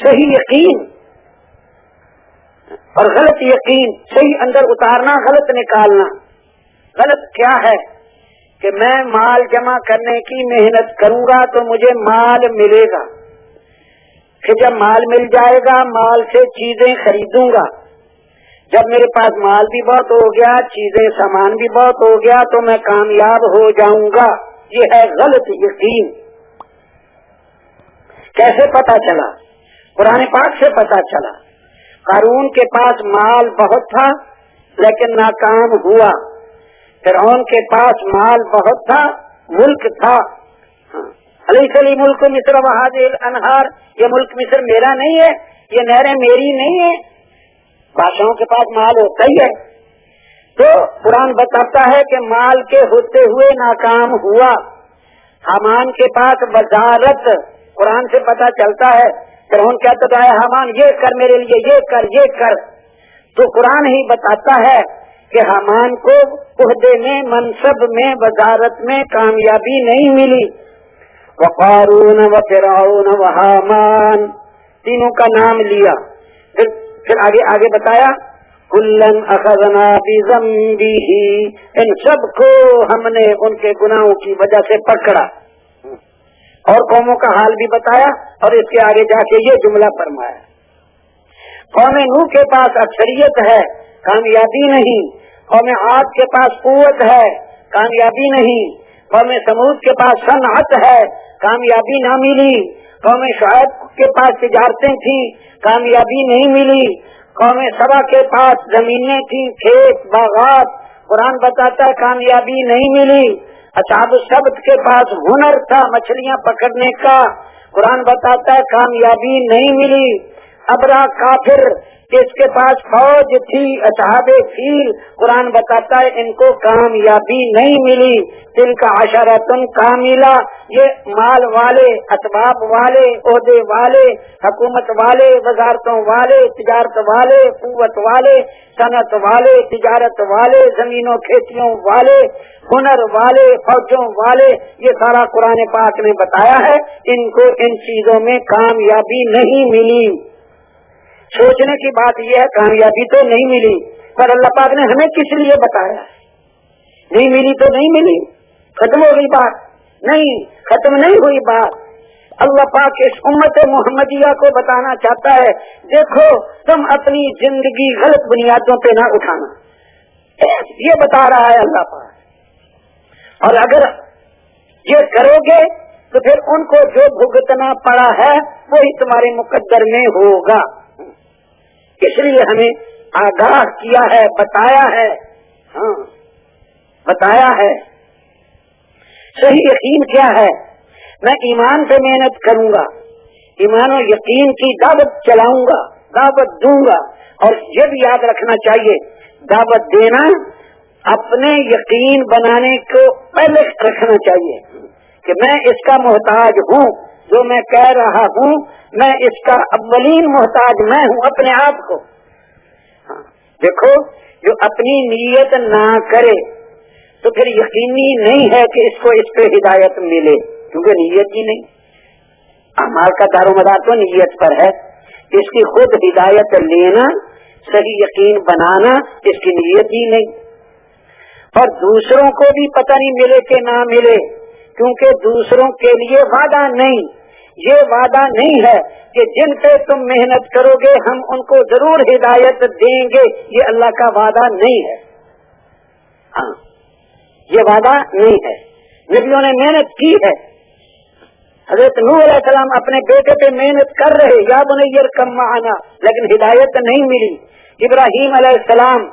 صحیح یقین اور غلط یقین، صحیح اندر اتارنا، غلط نکالنا۔ غلط کیا ہے کہ میں مال جمع کرنے کی محنت کروں گا تو مجھے مال ملے گا، کہ جب مال مل جائے گا مال سے چیزیں خریدوں گا، جب میرے پاس مال بھی بہت ہو گیا، چیزیں سامان بھی بہت ہو گیا تو میں کامیاب ہو جاؤں گا۔ یہ ہے غلط یقین۔ کیسے پتا چلا؟ قرآن پاک سے پتا چلا۔ قارون کے پاس مال بہت تھا لیکن ناکام ہوا، فرعون کے پاس مال بہت تھا، ملک تھا۔ الیس لی ملک مصر وہذہ الانہار، یہ ملک مصر میرا نہیں ہے، یہ نہریں میری نہیں ہے۔ بادشاہوں کے پاس مال ہوتا ہی ہے، تو قرآن بتاتا ہے کہ مال کے ہوتے ہوئے ناکام ہوا۔ حامان کے پاس وزارت، قرآن سے پتا چلتا ہے فرعون کہتا ہے حامان یہ کر میرے لیے، یہ کر یہ کر، تو قرآن ہی بتاتا ہے کہ حامان کو عہدے میں، منصب میں، وزارت میں کامیابی نہیں ملی۔ وقارون وفرعون وحامان، تینوں کا نام لیا، پھر آگے بتایا کلن اخذنا بذنبہ، ان سب کو ہم نے ان کے گناہوں کی وجہ سے پکڑا۔ اور قوموں کا حال بھی بتایا، اور اس کے آگے جا کے یہ جملہ فرمایا قوم نوح کے پاس اکثریت ہے، کامیابی نہیں، قوم عاد کے پاس قوت ہے، کامیابی نہیں، قوم سمود کے پاس صنعت ہے، کامیابی نہ ملی، قوم شعیب کے پاس تجارتیں تھیں، کامیابی نہیں ملی، قوم سبا کے پاس زمینیں تھیں، کھیت باغات، قرآن بتاتا ہے کامیابی نہیں ملی۔ اصحاب السبت کے پاس ہنر تھا مچھلیاں پکڑنے کا، قرآن بتاتا ہے کامیابی نہیں ملی۔ ابرا کافر جس کے پاس فوج تھی، اصحاب فیل، قرآن بتاتا ہے ان کو کامیابی نہیں ملی۔ دل کا عشرتن کاملہ، یہ مال والے، اسباب والے، عہدے والے، حکومت والے، وزارتوں والے، تجارت والے، قوت والے، صنعت والے، تجارت والے، زمینوں کھیتیوں والے، ہنر والے، فوجوں والے، یہ سارا قرآن پاک نے بتایا ہے ان کو ان چیزوں میں کامیابی نہیں ملی۔ سوچنے کی بات یہ ہے کامیابی تو نہیں ملی، پر اللہ پاک نے ہمیں کس لیے بتایا؟ نہیں ملی تو نہیں ملی، ختم ہو گئی بات؟ نہیں، ختم نہیں ہوئی بات۔ اللہ پاک اس امت محمدیہ کو بتانا چاہتا ہے دیکھو تم اپنی زندگی غلط بنیادوں پہ نہ اٹھانا، یہ بتا رہا ہے اللہ پاک۔ اور اگر یہ کرو گے تو پھر ان کو جو بھگتنا پڑا ہے وہی تمہارے مقدر میں ہوگا۔ اس لیے ہمیں آگاہ کیا ہے، بتایا ہے، بتایا ہے۔ صحیح یقین کیا ہے؟ میں ایمان سے محنت کروں گا، ایمان و یقین کی دعوت چلاؤں گا، دعوت دوں گا۔ اور یہ بھی یاد رکھنا چاہیے دعوت دینا اپنے یقین بنانے کو پہلے رکھنا چاہیے کہ میں اس کا محتاج ہوں، جو میں کہہ رہا ہوں میں اس کا اولین محتاج میں ہوں اپنے آپ کو۔ دیکھو جو اپنی نیت نہ کرے تو پھر یقینی نہیں ہے کہ اس کو اس پہ ہدایت ملے، کیونکہ نیت ہی نہیں۔ اعمال کا دار و مدار تو نیت پر ہے، اس کی خود ہدایت لینا، صحیح یقین بنانا اس کی نیت ہی نہیں۔ اور دوسروں کو بھی پتہ نہیں ملے کہ نہ ملے، کیونکہ دوسروں کے لیے وعدہ نہیں، یہ وعدہ نہیں ہے کہ جن پہ تم محنت کرو گے ہم ان کو ضرور ہدایت دیں گے، یہ اللہ کا وعدہ نہیں ہے۔ ہاں یہ وعدہ نہیں ہے، نبیوں نے محنت کی ہے۔ حضرت نوح علیہ السلام اپنے بیٹے پہ محنت کر رہے، یا بنی ارکب معنا، لیکن ہدایت نہیں ملی۔ ابراہیم علیہ السلام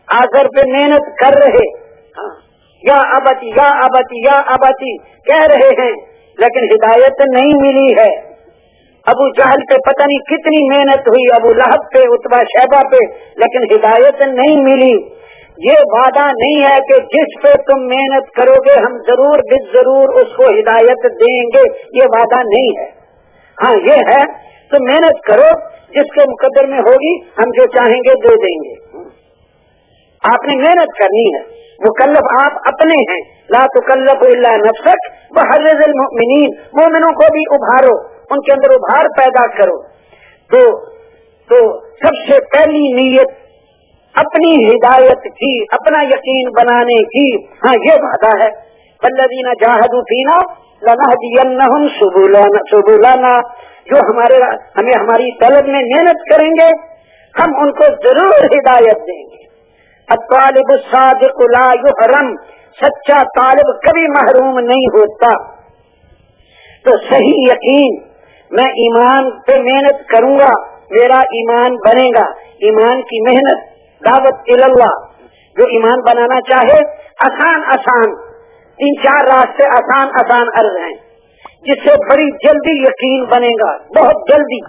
آزر پہ محنت کر رہے، یا ابتی یا ابتی یا ابتی کہہ رہے ہیں، لیکن ہدایت نہیں ملی ہے۔ ابو جہل پہ پتہ نہیں کتنی محنت ہوئی، ابو لہب پہ، عتبہ شیبہ پہ، لیکن ہدایت نہیں ملی۔ یہ وعدہ نہیں ہے کہ جس پہ تم محنت کرو گے ہم ضرور ضرور اس کو ہدایت دیں گے، یہ وعدہ نہیں ہے۔ ہاں یہ ہے تو محنت کرو، جس کے مقدر میں ہوگی ہم جو چاہیں گے دے دیں گے۔ آپ نے محنت کرنی ہے، مکلف آپ اپنے ہیں، لا تکلف الا نفسک وحرض المؤمنین، مومنوں کو بھی ابھارو، ان کے اندر ابھار پیدا کرو۔ تو سب سے پہلی نیت اپنی ہدایت کی، اپنا یقین بنانے کی. ہاں یہ وعدہ ہے، والذین جاہدوا فینا لنہدینہم سبلنا، جو ہمیں ہماری طلب میں محنت کریں گے ہم ان کو ضرور ہدایت دیں گے. الطالب الصادق لا یحرم، سچا طالب کبھی محروم نہیں ہوتا. تو صحیح یقین، میں ایمان پہ محنت کروں گا میرا ایمان بنے گا. ایمان کی محنت، دعوت اللہ. جو ایمان بنانا چاہے آسان 3-4 راستے آسان عرض ہیں جس سے بڑی جلدی یقین بنے گا، بہت جلدی.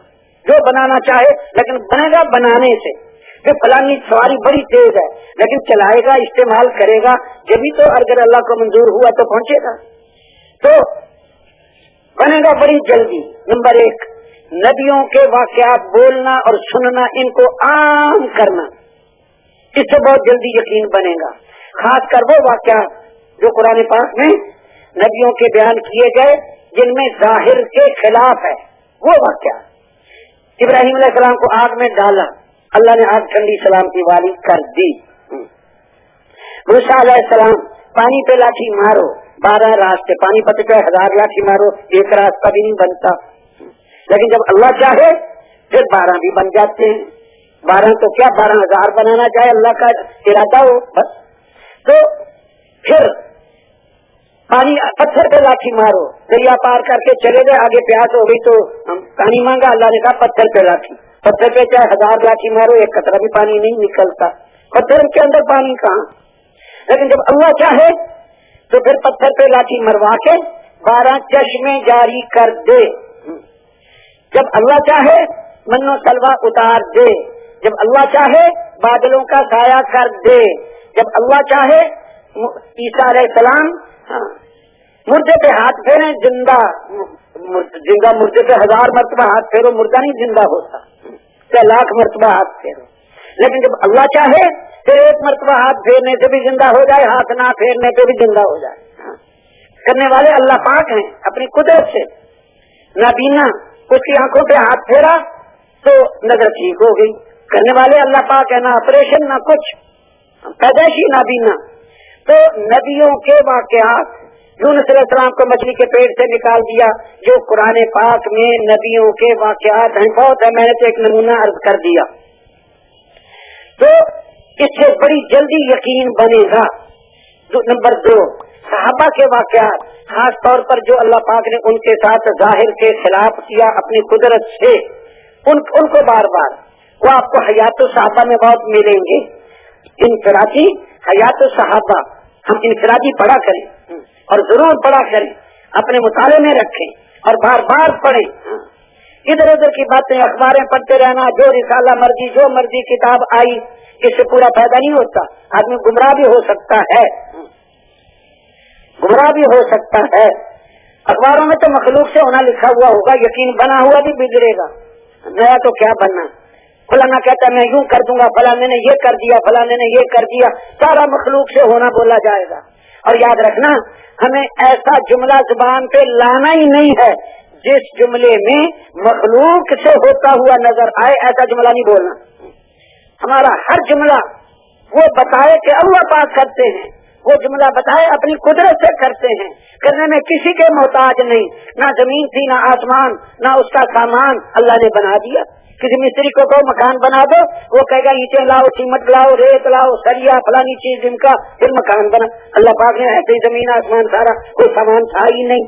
جو بنانا چاہے لیکن بنے گا بنانے سے. کہ فلانی سواری بڑی تیز ہے لیکن چلائے گا، استعمال کرے گا، جبھی تو اگر اللہ کو منظور ہوا تو پہنچے گا، تو بنے گا بڑی جلدی. نمبر 1، نبیوں کے واقعات بولنا اور سننا، ان کو عام کرنا، اس سے بہت جلدی یقین بنے گا. خاص کر وہ واقعات جو قرآن پاک میں نبیوں کے بیان کیے گئے جن میں ظاہر کے خلاف ہے. وہ واقعات، ابراہیم علیہ السلام کو آگ میں ڈالا، اللہ نے آگ ٹھنڈی سلامتی والی کر دی. موسیٰ علیہ السلام پانی پہ لاٹھی مارو، 12 راستے، پانی پتے پہ 1000 لاٹھی مارو، ایک راستہ بھی نہیں بنتا. لیکن جب اللہ چاہے پھر 12 بھی بن جاتے ہیں. 12 تو کیا 12,000 بنانا چاہے اللہ کا ارادہ ہو بس. تو پھر پانی پتھر پہ لاٹھی مارو، دریا پار کر کے چلے گئے، آگے پیاس ہو گئی تو پانی مانگا، اللہ نے کہا پتھر پہ لاٹھی. پتھر پہ چاہے 1000 لاٹھی مارو، ایک قطرہ بھی پانی نہیں نکلتا. پتھر کے اندر پانی کہاں. لیکن جب اللہ چاہے تو پھر پتھر پہ لاٹھی مروا کے 12 چشمے جاری کر دے. جب اللہ چاہے منو سلوا اتار دے. جب اللہ چاہے بادلوں کا سایہ کر دے. جب اللہ چاہے عیسیٰ علیہ السلام مردے پہ ہاتھ پھیرے، زندہ مردے پہ 1000 مرتبہ ہاتھ پھیرو، مردہ نہیں زندہ ہوتا، 1,00,000 مرتبہ ہاتھ پھیرو. لیکن جب اللہ چاہے پھر 1 مرتبہ ہاتھ پھیرنے سے بھی زندہ ہو جائے، ہاتھ نہ پھیرنے پہ بھی زندہ ہو جائے. کرنے والے اللہ پاک ہیں اپنی قدرت سے. نابینا، اس کی آنکھوں پہ ہاتھ پھیرا تو نظر ٹھیک ہو گئی. کرنے والے اللہ پاک ہے، نہ آپریشن نہ کچھ، پیدائشی نابینا. تو نبیوں کے واقعات، یونس علیہ السلام کو مچھلی کے پیٹ سے نکال دیا، جو قرآن پاک میں نبیوں کے واقعات ہیں بہت ہے. میں نے تو ایک نمونہ عرض کر دیا. تو اس سے بڑی جلدی یقین بنے گا. نمبر 2، صحابہ کے واقعات، خاص طور پر جو اللہ پاک نے ان کے ساتھ ظاہر کے خلاف کیا اپنی قدرت سے، ان کو بار بار وہ آپ کو حیات الصحابہ میں بہت ملیں گے. انفرادی حیات الصحابہ ہم انفرادی پڑھا کریں اور ضرور پڑھا کریں، اپنے مطالعے میں رکھیں اور بار بار پڑھیں. ادھر ادھر کی باتیں، اخباریں پڑھتے رہنا، جو رسالہ مرضی جو مرضی کتاب آئی، اس سے پورا فائدہ نہیں ہوتا. آدمی گمراہ بھی ہو سکتا ہے، گمراہ بھی ہو سکتا ہے. اخباروں میں تو مخلوق سے ہونا لکھا ہوا ہوگا، یقین بنا ہوا بھی بگڑے گا. نیا تو کیا بننا. فلانا کہتا ہے میں یوں کر دوں گا، فلانے نے یہ کر دیا، فلانے نے یہ کر دیا، سارا مخلوق سے ہونا بولا جائے گا. اور یاد رکھنا، ہمیں ایسا جملہ زبان پہ لانا ہی نہیں ہے جس جملے میں مخلوق سے ہوتا ہوا نظر آئے، ایسا جملہ نہیں بولنا. ہمارا ہر جملہ وہ بتائے کہ اللہ پاک کرتے ہیں، وہ جملہ بتائے اپنی قدرت سے کرتے ہیں، کرنے میں کسی کے محتاج نہیں. نہ زمین تھی نہ آسمان نہ اس کا سامان، اللہ نے بنا دیا. کسی مستری کو کہو مکان بنا دو، وہ کہے گا اینٹیں لاؤ، سیمنٹ لاؤ، ریت لاؤ، سریا، فلانی چیز ان کا، پھر مکان بنا. اللہ پاک نے ایسے ہی زمین آسمان سارا، کوئی سامان تھا ہی نہیں.